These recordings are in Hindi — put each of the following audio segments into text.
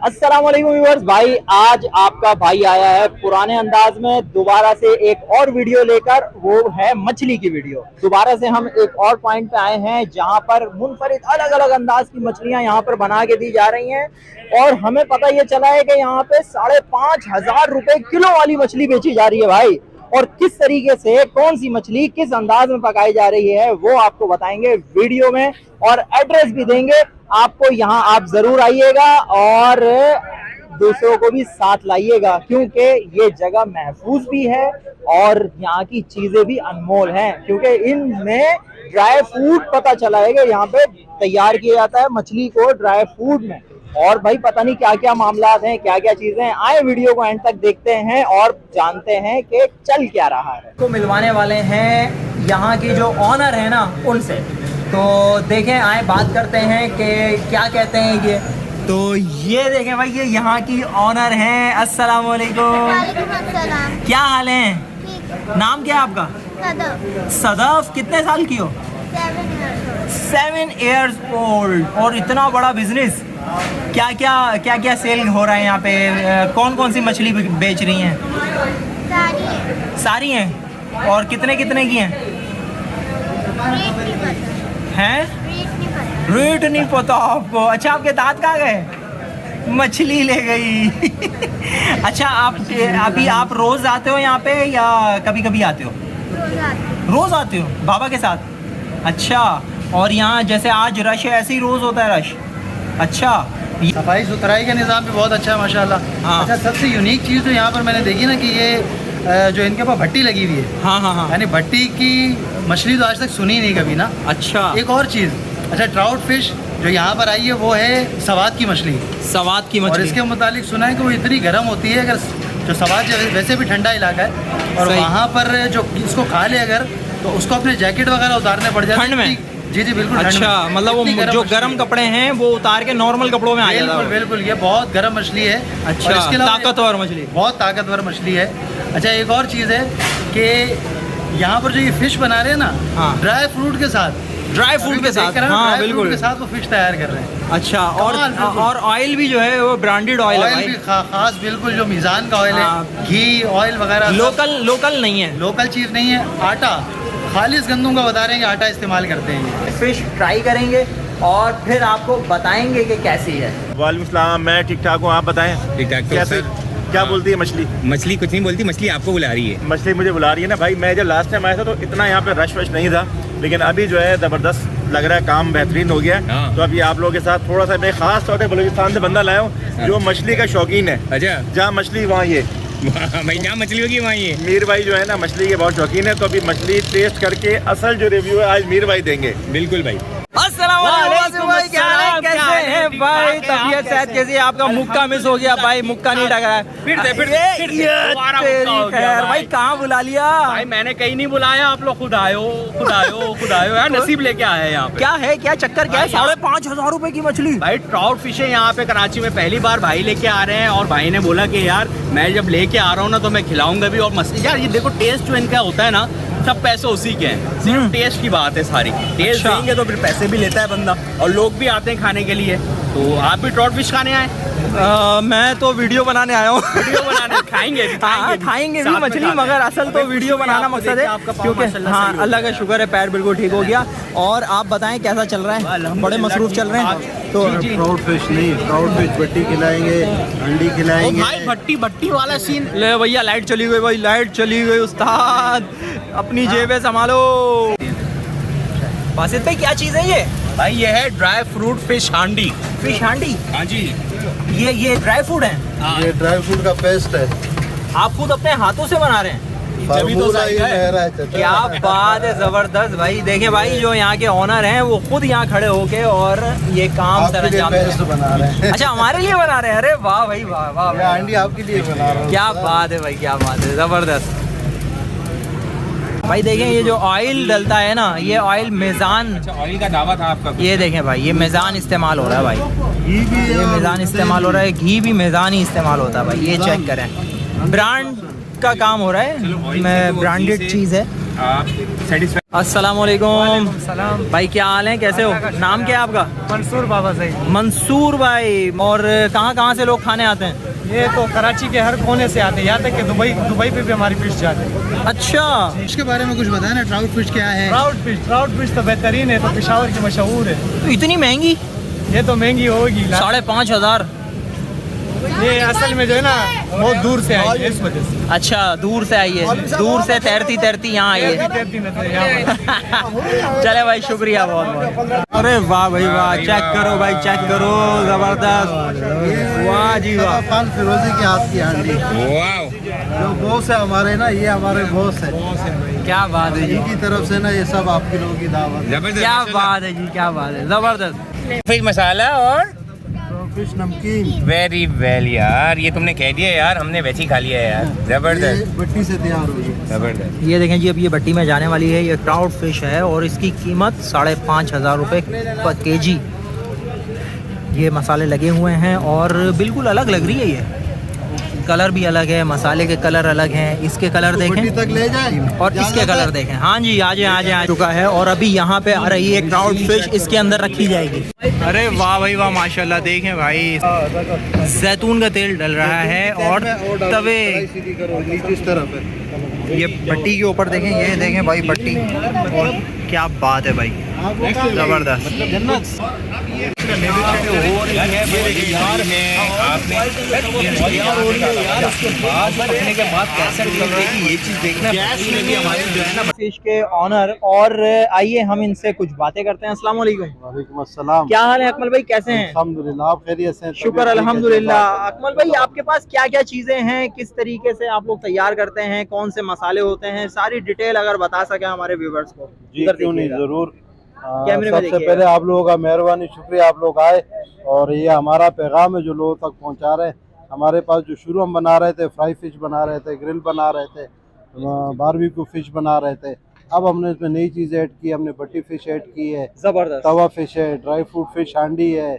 अस्सलाम वालेकुम व्यूअर्स। भाई आज आपका भाई आया है पुराने अंदाज में दोबारा से एक और वीडियो लेकर, वो है मछली की वीडियो। दोबारा से हम एक और पॉइंट पे आए हैं जहां पर मुनफरिद अलग अलग अंदाज की मछलियां यहां पर बना के दी जा रही हैं और हमें पता ये चला है कि यहाँ पे 5,500 रुपए किलो वाली मछली बेची जा रही है भाई। और किस तरीके से कौन सी मछली किस अंदाज में पकाई जा रही है वो आपको बताएंगे वीडियो में, और एड्रेस भी देंगे आपको। यहाँ आप जरूर आइएगा और दूसरों को भी साथ लाइएगा, क्योंकि ये जगह महफूज भी है और यहाँ की चीजें भी अनमोल हैं, क्योंकि इनमें ड्राई फूड पता चला है कि यहाँ पे तैयार किया जाता है मछली को ड्राई फूड में। और भाई पता नहीं क्या क्या मामलात हैं, क्या क्या चीजें हैं। आए वीडियो को एंड तक देखते हैं और जानते हैं कि चल क्या रहा है। तो मिलवाने वाले हैं यहाँ की जो ऑनर है ना उनसे, तो देखें आए बात करते हैं कि क्या कहते हैं ये। तो ये देखें भाई, ये यहाँ की ऑनर हैं। अस्सलाम वालेकुम। वालेकुम अस्सलाम। क्या हाल है? ठीक। नाम क्या है आपका? सदफ। सदफ। कितने साल की हो? 7 ईयर्स ओल्ड। और इतना बड़ा बिजनेस, क्या क्या सेल हो रहा है यहाँ पे? कौन कौन सी मछली बेच रही हैं? सारी हैं। और कितने कितने की हैं? रेट नहीं पता आपको? अच्छा, आपके दांत कहाँ गए? मछली ले गई। अच्छा, आप रोज आते हो यहाँ पे या कभी कभी आते हो? रोज आते हो बाबा के साथ? अच्छा। और यहाँ जैसे आज रश है, ऐसे ही रोज होता है रश? अच्छा। सफाई सुथराई का निज़ाम भी बहुत अच्छा है माशाल्लाह। हाँ। अच्छा, सबसे यूनिक चीज़ तो यहाँ पर मैंने देखी ना कि ये जो इनके पास भट्टी लगी हुई है। हाँ हाँ हाँ। यानी भट्टी की मछली तो आज तक सुनी नहीं कभी ना। अच्छा। एक और चीज़, अच्छा, ट्राउट फिश जो यहाँ पर आई है वो है सवाद की मछली। सवाद की और मछली। इसके मुतालिक सुना है कि वो इतनी गर्म होती है, अगर जो सवाद वैसे भी ठंडा इलाका है, और सही। वहाँ पर जो इसको खा ले अगर, तो उसको अपने जैकेट वगैरह उतारने पड़ जाते ठंड में? जी जी बिल्कुल। अच्छा, मतलब वो जो गर्म कपड़े हैं वो उतार के नॉर्मल कपड़ों में आ जाता है। बिल्कुल बिल्कुल, ये बहुत गर्म मछली है। अच्छा, और इसके अलावा ताकतवर मछली। बहुत ताकतवर मछली है। अच्छा, एक और चीज़ है कि यहाँ पर जो ये फिश बना रहे हैं ना, हाँ। ड्राई फ्रूट के साथ। ड्राई फ्रूट के साथ? हाँ बिल्कुल के साथ वो फिश तैयार कर रहे हैं। अच्छा। बिल्कुल। और ऑयल भी जो है वो ब्रांडेड ऑयल है ऑयल भी खास बिल्कुल जो मीज़ान का ऑयल हाँ। है, घी ऑयल वगैरह। लोकल नहीं है? लोकल चीज़ नहीं है। आटा खालिश गंदम का बता रहे हैं कि आटा इस्तेमाल करते हैं। फिश ट्राई करेंगे और फिर आपको बताएंगे कि कैसी है। वालेकुम सलाम, मैं ठीक ठाक हूँ, आप बताएं। ठीक ठाक। तो कैसे सर, क्या बोलती है मछली? मछली कुछ नहीं बोलती, मछली आपको बुला रही है। मछली मुझे बुला रही है ना भाई। मैं जब लास्ट टाइम आया था तो इतना यहाँ पे रश वश नहीं था, लेकिन अभी जो है ज़बरदस्त लग रहा है, काम बेहतरीन हो गया। हाँ। तो अभी आप लोगों के साथ थोड़ा सा मैं खास तौर पर बलूचिस्तान से बंदा लाया हूँ जो मछली का शौकीन है। अच्छा। जहाँ मछली वहाँ ये भाई, जहाँ मछली होगी वहाँ ये मीर भाई जो है ना मछली के बहुत शौकीन है। तो अभी मछली टेस्ट करके असल जो रिव्यू है आज मीर भाई देंगे। बिल्कुल भाई। अस्सलाम वालेकुम भाई, क्या हाल है? कैसे हैं भाई? तबीयत सेहत कैसी है? आपका मुक्का मिस हो गया भाई, मुक्का नहीं लग रहा है। फिर से दोबारा तेरी मुक्का हो गया खैर भाई। भाई, कहाँ बुला लिया भाई मैंने कहीं नहीं बुलाया, आप लोग खुद आयो यार, नसीब लेके आए हैं यहाँ पे। क्या है, क्या चक्कर क्या है? भाई, 5,500 रुपए की मछली? भाई ट्राउट फिश है यहाँ पे कराची में, पहली बार भाई लेके आ रहे हैं। और भाई ने बोला कि यार मैं जब लेके आ रहा हूँ ना तो मैं खिलाऊंगा भी। और मछली यार ये देखो, टेस्ट जो इनका होता है ना, सब पैसे उसी के हैं, सिर्फ टेस्ट की बात है सारी। टेस्ट अच्छा। देंगे तो फिर पैसे भी लेता है बंदा, और लोग भी आते हैं खाने के लिए। तो आप भी ट्राउट फिश खाने आए? मैं तो वीडियो बनाने आया हूँ। वीडियो बनाने खाएंगे भी मछली, मगर असल तो वीडियो बनाना मकसद है, क्योंकि हाँ अल्लाह का शुक्र है पैर बिल्कुल ठीक हो गया। और आप बताएं कैसा चल रहा है? बड़े मसरूफ चल रहे हैं। तो ट्राउट फिश नहीं, ट्राउट फिश भट्टी खिलाएंगे, अंडी खिलाएंगे। भाई भट्टी वाला सीन। ले भैया, लाइट चली गई भाई, लाइट चली गई। उस्ताद अपनी जेबें संभालो। बासित भाई, क्या चीज़ है ये? भाई ये है ड्राई फ्रूट फिश हांडी। फिश हांडी? हाँ जी। ये ड्राई फूड है? ये ड्राई फ्रूट का पेस्ट है। आप खुद अपने हाथों से बना रहे हैं? फार्मूला ये लग रहा है चाचा। क्या बात है, जबरदस्त भाई। देखें भाई, जो यहाँ के ऑनर हैं वो खुद यहाँ खड़े होके और ये काम आपके लिए सरंजाम पेस्ट बना रहे हैं। अच्छा, हमारे लिए बना रहे हैं? अरे वाह भाई, वाह वाह ये वाह। अंडी आपके लिए बना रहा हूँ। क्या बात है भाई, क्या बात है, जबरदस्त। भाई देखें, ये जो ऑयल डलता है ना, ये ऑयल मेज़ान। ऑयल का दावा था आपका? ये देखें भाई, ये मेज़ान इस्तेमाल हो रहा है भाई, ये मेज़ान इस्तेमाल हो रहा है। घी भी मेज़ान ही इस्तेमाल होता है भाई। ये चेक करें, ब्रांड का काम हो रहा है, ब्रांडेड चीज़ है। आप सेटिस्फाई। अस्सलाम वालेकुम सलाम। भाई, क्या हाल है, कैसे हो? नाम क्या है आपका? मंसूर बाबा सही। मंसूर भाई। और कहाँ कहाँ से लोग खाने आते हैं? ये तो कराची के हर कोने से आते हैं, यहाँ तक कि दुबई पे भी हमारी फिश जाती है। अच्छा, इसके बारे में कुछ बताया ना, ट्राउट फिश क्या है? ट्राउट फिश तो बेहतरीन है, तो पेशावर की मशहूर है। तो इतनी महंगी? ये तो महंगी होगी, 5,500। ये असल में जो है ना बहुत दूर से आई है, इस वजह से। अच्छा, दूर से आई है, दूर से तैरती तैरती यहाँ आई है। तैरती नजर है यहाँ पर। चले भाई, शुक्रिया बहुत बहुत। अरे वाह भाई वाह, चेक करो भाई, चेक करो, जबरदस्त, वाह जी वाह। पान फिरोजी के हाथ की हांडी, वाओ, जो बॉस है हमारे ना, ये हमारे बॉस है। क्या बात है जी, इनकी तरफ से ना ये सब आपके लोगों की दावत है। जबरदस्त। क्या बात है जी, क्या बात है, जबरदस्त। फिश मसाला और फिश नमकीन वेरी वेल यार, ये तुमने कह दिया यार, हमने वैसे ही खा लिया है यार। जबरदस्त, ये भट्टी से तैयार हुई है। जबरदस्त। ये देखें जी, अब ये भट्टी में जाने वाली है। ये ट्राउट फिश है और इसकी कीमत 5,500 रुपये पर केजी। ये मसाले लगे हुए हैं और बिल्कुल अलग लग रही है। ये कलर भी अलग है, मसाले के कलर अलग हैं। इसके कलर भट्टी देखें तक ले जाए और इसके कलर देखें। हाँ जी, आ चुका है और अभी यहाँ पे आ रही है ट्राउट फिश, इसके अंदर रखी जाएगी। अरे वाह भाई वाह, माशाल्लाह, देखें भाई, जैतून का तेल डल रहा है और तवे इस तरफ है। ये भट्टी के ऊपर देखें, ये देखें भाई भट्टी, और क्या बात है भाई, जबरदस्त। फिश के ऑनर, और आइए हम इनसे कुछ बातें करते हैं। अस्सलाम वालेकुम। वालेकुम अस्सलाम। क्या हाल है अकमल भाई, कैसे हैं? अल्हम्दुलिल्लाह, आप खैरियत से हैं? शुक्र अल्हम्दुलिल्लाह। अकमल भाई, आपके पास क्या क्या चीजें हैं, किस तरीके से आप लोग तैयार करते हैं, कौन से मसाले होते हैं, सारी डिटेल अगर बता सके हमारे व्यूवर्स को। जी क्यों नहीं, जरूर। कैमरे में सबसे पहले आप लोगों का मेहरबानी, शुक्रिया आप लोग आए और ये हमारा पैगाम है जो लोगों तक पहुंचा रहे हैं। हमारे पास जो शुरू हम बना रहे थे, फ्राई फिश बना रहे थे, ग्रिल बना रहे थे, बारबेक्यू फिश बना रहे थे। अब हमने इसमें नई चीज़ ऐड की, हमने बट्टी फिश ऐड की है, जबरदस्त, तवा फिश है, ड्राई फ्रूट फिश हांडी है,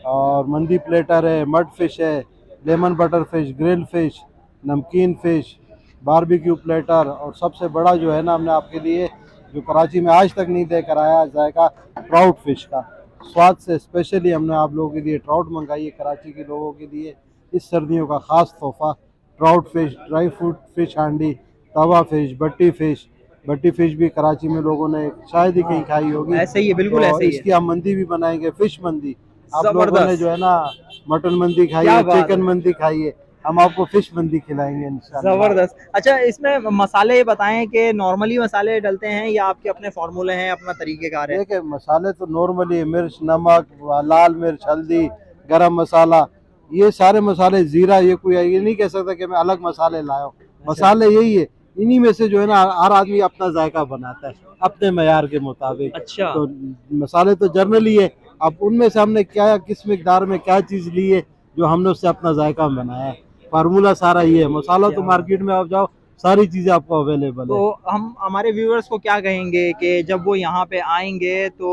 और मंदी प्लेटर है, मड फिश है, lemon butter fish, grill fish, नमकीन फिश, बारबेक्यू प्लेटर, और सबसे बड़ा जो है ना, हमने आपके लिए जो कराची में आज तक नहीं देकर आया जाएगा, ट्राउट फिश का स्वाद से स्पेशली हमने आप लोगों के लिए ट्राउट मंगाई है, कराची के लोगों के लिए इस सर्दियों का ख़ास तोहफा। Trout fish, dry fruit fish हांडी, तवा फिश, बट्टी फिश भी कराची में लोगों ने शायद ही कहीं खाई होगी। ऐसे ही है, बिल्कुल तो ऐसे ही है। इसकी हम मंदी भी बनाएंगे, फिश मंदी। आप लोगों जबरदस्त। ने जो है ना मटन मंदी खाई क्या है, बात चिकन है। मंदी खाई है, हम आपको फिश मंदी खिलाएंगे इंशाल्लाह। जबरदस्त। अच्छा, इसमें मसाले बताएं कि नॉर्मली मसाले डलते हैं या आपके अपने फार्मूले हैं, अपना तरीकेकार है? देखिए, मसाले तो नॉर्मली मिर्च, नमक, लाल मिर्च, हल्दी, गरम मसाला, ये सारे मसाले, जीरा, ये कोई ये नहीं कह सकता कि मैं अलग मसाले लाया हूँ। मसाले यही है, इन्हीं में से जो है ना हर आदमी अपना जायका बनाता है अपने मयार के मुताबिक। अच्छा। तो मसाले तो जर्नली है, अब उनमें से हमने क्या किस मिकदार में क्या चीज़ ली है जो हमने उससे अपना जायका बनाया है। फार्मूला सारा ये है। मसाला तो मार्केट में आप जाओ, सारी चीज़ें आपको अवेलेबल तो है। हम हमारे व्यूअर्स को क्या कहेंगे कि जब वो यहाँ पे आएंगे तो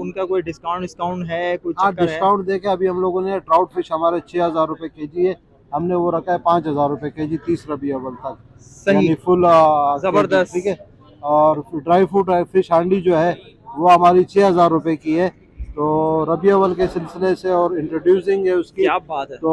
उनका कोई डिस्काउंट है, कुछ हाँ, चक्कर है? डिस्काउंट देके अभी हम लोगों ने ट्राउट फिश हमारे 6,000 रुपये केजी है, हमने वो रखा है 5,000 रुपये केजी 30 रबी अव्वल तक। सही। यानी फुल जबरदस्त। ठीक है। और ड्राई फ्रूट फिश हांडी जो है वो हमारी 6,000 रुपये की है। तो रबी अव्वल के सिलसिले से और इंट्रोड्यूसिंग है उसकी, क्या बात है। तो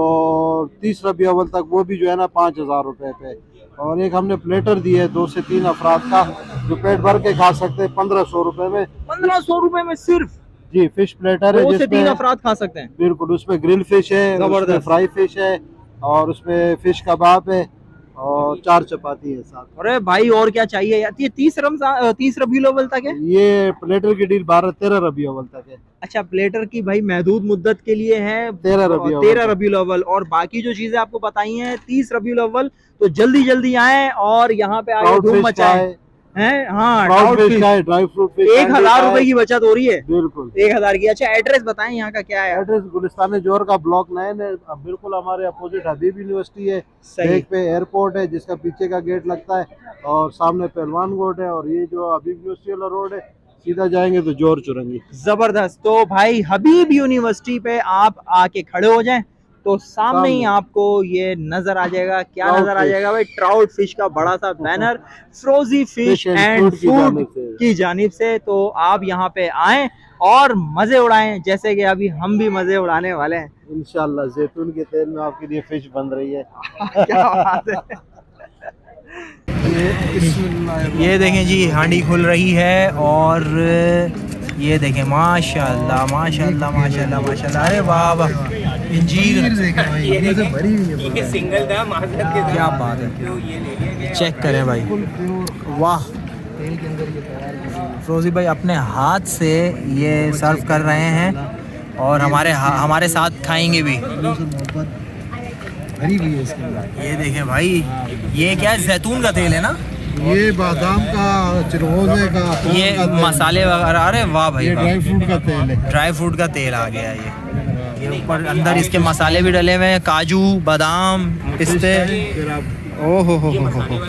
30 रबी अव्वल तक वो भी जो है ना 5,000 रुपये पे। और एक हमने प्लेटर दी है 2 से 3 अफराद का, जो पेट भर के खा सकते हैं 1,500 रुपये में। 1,500 रुपए में सिर्फ जी, फिश प्लेटर है 2 से 3 जिसमें अफराद खा सकते हैं। बिल्कुल, उसमें ग्रिल फिश है, जबरदस्त। उसमें फ्राई फिश है, और उसमें फिश कबाब है, और 4 चपाती है साथ। अरे भाई, और क्या चाहिए यार। ये 30 रबीउल अव्वल तक है? ये प्लेटर की डील 12-13 रबी अव्वल तक है। अच्छा, प्लेटर की भाई महदूद मुद्दत के लिए है 13 रबी अव्वल। 13 रबीउल अव्वल, और बाकी जो चीजें आपको बताई हैं 30 रबीउल अव्वल। तो जल्दी जल्दी आए और यहाँ पे आगे ट्राउट धूम फिश का मचाएं है, हैं। हाँ, ट्राउट ट्राउट फिश फिश का है, ड्राई फ्रूट फिश 1,000 रुपए की बचत हो रही है। बिल्कुल। 1,000 की। अच्छा, एड्रेस बताएं यहाँ का क्या है? एड्रेस गुलिस्तान जोर का ब्लॉक 9 है, बिल्कुल हमारे अपोजिट हबीब यूनिवर्सिटी है। सही। एक पे एयरपोर्ट है जिसका पीछे का गेट लगता है, और सामने पहलवान गोट है, और ये जो हबीब यूनिवर्सिटी वाला रोड है, सीधा जाएंगे तो जोर चुरंगी। जबरदस्त। तो भाई, हबीब यूनिवर्सिटी पे आप आके खड़े हो जाएं तो सामने ही सामने। आपको ये नजर आ जाएगा, क्या ट्राउट नजर आ फिश। जाएगा भाई, ट्राउट फिश का बड़ा सा बैनर, फ्रोजी fish Fish and and Food की फूड जानिब से। की जानिब से। तो आप यहाँ पे आएं और मजे उड़ाएं, जैसे कि अभी हम भी मजे उड़ाने वाले हैं। इंशाल्लाह जैतून के तेल में आपके लिए फिश बन रही है। क्या बात है। ये देखें जी, हांडी खुल रही है और ये देखें माशाल्लाह माशाल्लाह माशाल्लाह माशाल्लाह, अरे वाह वाह, इंजीर ये सिंगल था मार्केट के क्या बात है, चेक करें भाई, वाह। फिरोजी भाई अपने हाथ से ये सर्व कर रहे हैं और हमारे साथ खाएंगे भी। ये देखें भाई, ये क्या है, जैतून का तेल है ना, ये बादाम का, चिरगोजे का, ये मसाले वगैरह, अरे वाह भाई वाह, ड्राई फ्रूट का तेल है। ड्राई फ्रूट का तेल आ गया ये ऊपर, अंदर इसके मसाले भी डले हुए हैं, काजू बादाम पिस्ते, ओ हो,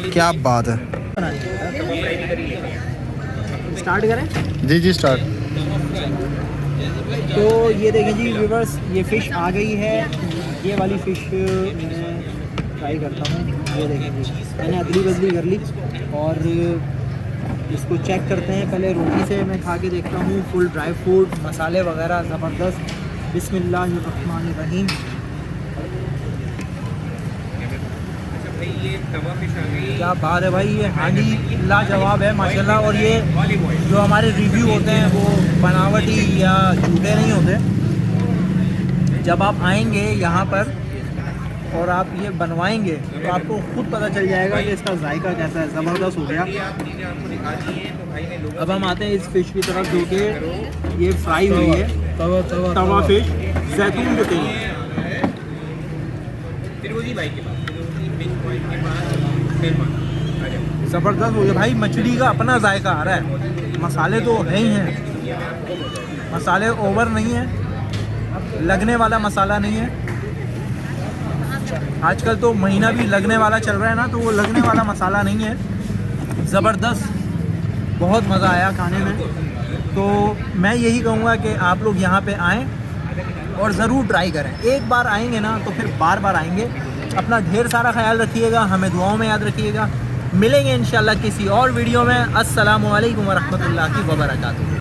क्या बात है। स्टार्ट करें? जी स्टार्ट। तो ये देखें जी व्यूअर्स, ये फ़िश आ गई है, ये वाली फ़िश मैं ट्राई करता हूँ। ये देखें जी, मैंने अदली बदली कर ली और इसको चेक करते हैं। पहले रोटी से मैं खा के देखता हूँ, फुल ड्राई फ्रूट मसाले वगैरह ज़बरदस्त। बिस्मिल्लाहिर्रहमानिर्रहीम। क्या बात है भाई, ये हांडी लाजवाब है माशाल्लाह। और ये जो हमारे रिव्यू होते हैं वो बनावटी या झूठे नहीं होते। जब आप आएंगे यहाँ पर और आप ये बनवाएंगे तो आपको खुद पता चल जाएगा कि इसका जायका कैसा है, ज़बरदस्त हो गया। अब हम आते हैं इस फ़िश की तरफ जो कि ये फ्राई हुई है, तवा फिश जैतून के तेल। ज़बरदस्त हो गया भाई, मछली का अपना जायका आ रहा है। मसाले तो है ही हैं, मसाले ओवर नहीं है, लगने वाला मसाला नहीं है। आजकल तो महीना भी लगने वाला चल रहा है ना, तो वो लगने वाला मसाला नहीं है। ज़बरदस्त, बहुत मज़ा आया खाने में। तो मैं यही कहूँगा कि आप लोग यहाँ पे आएँ और ज़रूर ट्राई करें। एक बार आएंगे ना तो फिर बार बार आएंगे। अपना ढेर सारा ख्याल रखिएगा, हमें दुआओं में याद रखिएगा। मिलेंगे इंशाल्लाह किसी और वीडियो में। अस्सलामु अलैकुम वरहमतुल्लाहि वबरकातुहू।